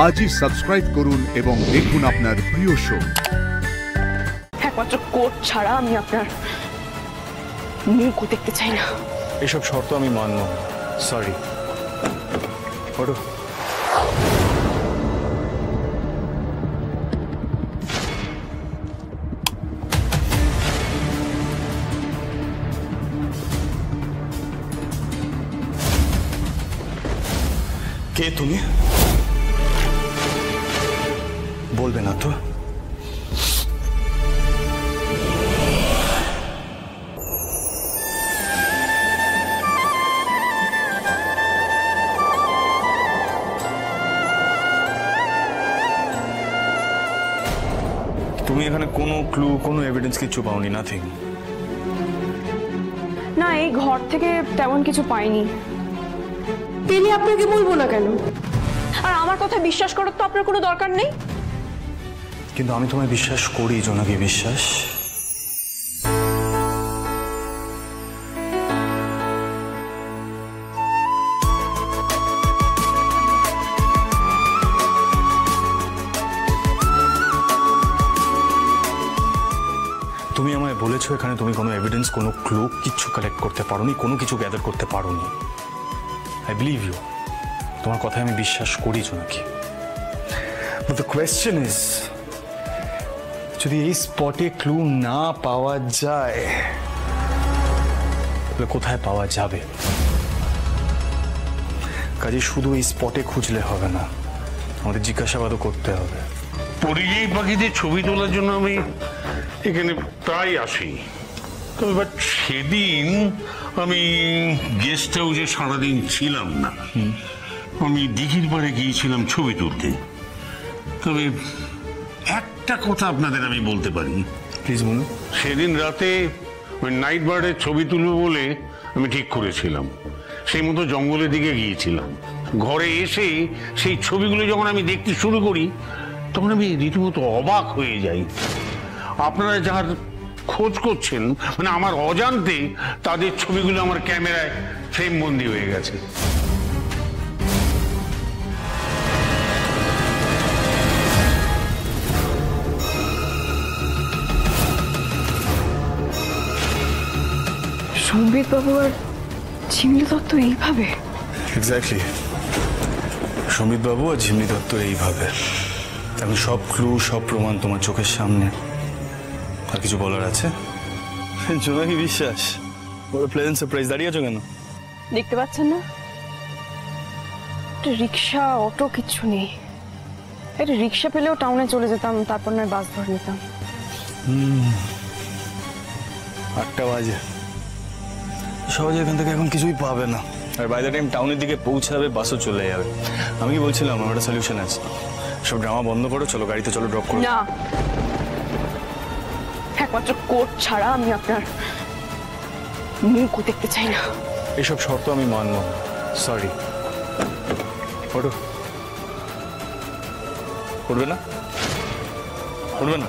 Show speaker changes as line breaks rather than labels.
আজই সাবস্ক্রাইব করুন এবং দেখুন আপনার প্রিয় শো।
একমাত্র কোর্ট ছাড়া আমি আপনার মুখও দেখতে চাই না।
এসব শর্ত আমি মানব। সরি। ওঠো। কে তুমি? বলবে না তো? তুমি এখানে কোনো ক্লু, কোনো এভিডেন্স কিছু পাওনি? নাথিং?
না, এই ঘর থেকে তেমন কিছু পাইনি।
পেলে আপনাকে বলবো না কেন?
আর আমার কথা বিশ্বাস করার তো আপনার কোনো দরকার নেই।
কিন্তু আমি তোমায় বিশ্বাস করি, জোনাকি বিশ্বাস। তুমি আমায় বলেছো এখানে তুমি কোনো এভিডেন্স, কোনো ক্লু কিচ্ছু কালেক্ট করতে পারোনি, কোনো কিছু গ্যাদার করতে পারোনি। আই বিলিভ ইউ, তোমার কথায় আমি বিশ্বাস করি জোনাকি। বাট দ্য কোয়েশ্চেন ইজ, যদি এই স্পটে ক্লু না পাওয়া যায় তাহলে কোথায় পাওয়া যাবে? কাজে শুধু এই স্পটে খুঁজলে হবে না, আমাদের জিজ্ঞাসাবাদও করতে হবে।
পরিযায়ী পাখিদের ছবি তোলার জন্য আমি এখানে প্রায় আসি, তবে বাট সেদিন আমি গেস্ট হাউসে সারাদিন ছিলাম না। আমি দিঘির পাড়ে গিয়েছিলাম ছবি তুলতে। তবে একটা কথা আপনাদের আমি বলতে পারি।
প্লিজ বলুন।
সেদিন রাতে ওই নাইট বার্ডের ছবি তুলব বলে আমি ঠিক করেছিলাম। সেই মতো জঙ্গলের দিকে গিয়েছিলাম। ঘরে এসে সেই ছবিগুলো যখন আমি দেখতে শুরু করি তখন আমি রীতিমতো অবাক হয়ে যাই। আপনারা যার খোঁজ করছেন, মানে আমার অজান্তে তাদের ছবিগুলো আমার ক্যামেরায় ফ্রেম বন্দি হয়ে গেছে।
সম্বিত বাবু আর ঝিমলি দত্ত এইভাবে?
এক্স্যাক্টলি, সম্বিত বাবু আর ঝিমলি দত্ত এইভাবে। এখন সব ক্লু, সব প্রমাণ তোমার চোখের সামনে। আর কিছু বলার আছে? জোনাকি বিশ্বাস, বড় প্লেজেন্ট সারপ্রাইজ। দাঁড়িয়ে আছো কেন?
দেখতে পাচ্ছেন না রিক্সা, অটো কিচ্ছু নেই। একটা রিক্সা পেলেও টাউনে চলে যেতাম, তারপর নয় বাস ধরে নিতাম।
8টা বাজে, সহজে এখান থেকে এখন কিছুই পাবে না। আর বাই দ্য টাইম টাউনের দিকে পৌঁছাবে বাসও চলে যাবে। আমি কি বলছিলাম, আমার একটা সলিউশন আছে। সব ড্রামা বন্ধ করো, চলো গাড়িতে চলো, ড্রপ করো।
না, একমাত্র কোর্ট ছাড়া আমি আপনার মুখও দেখতে চাই না।
এসব শর্ত আমি মানব। সরি। ওঠো। উঠবে না? উঠবে না?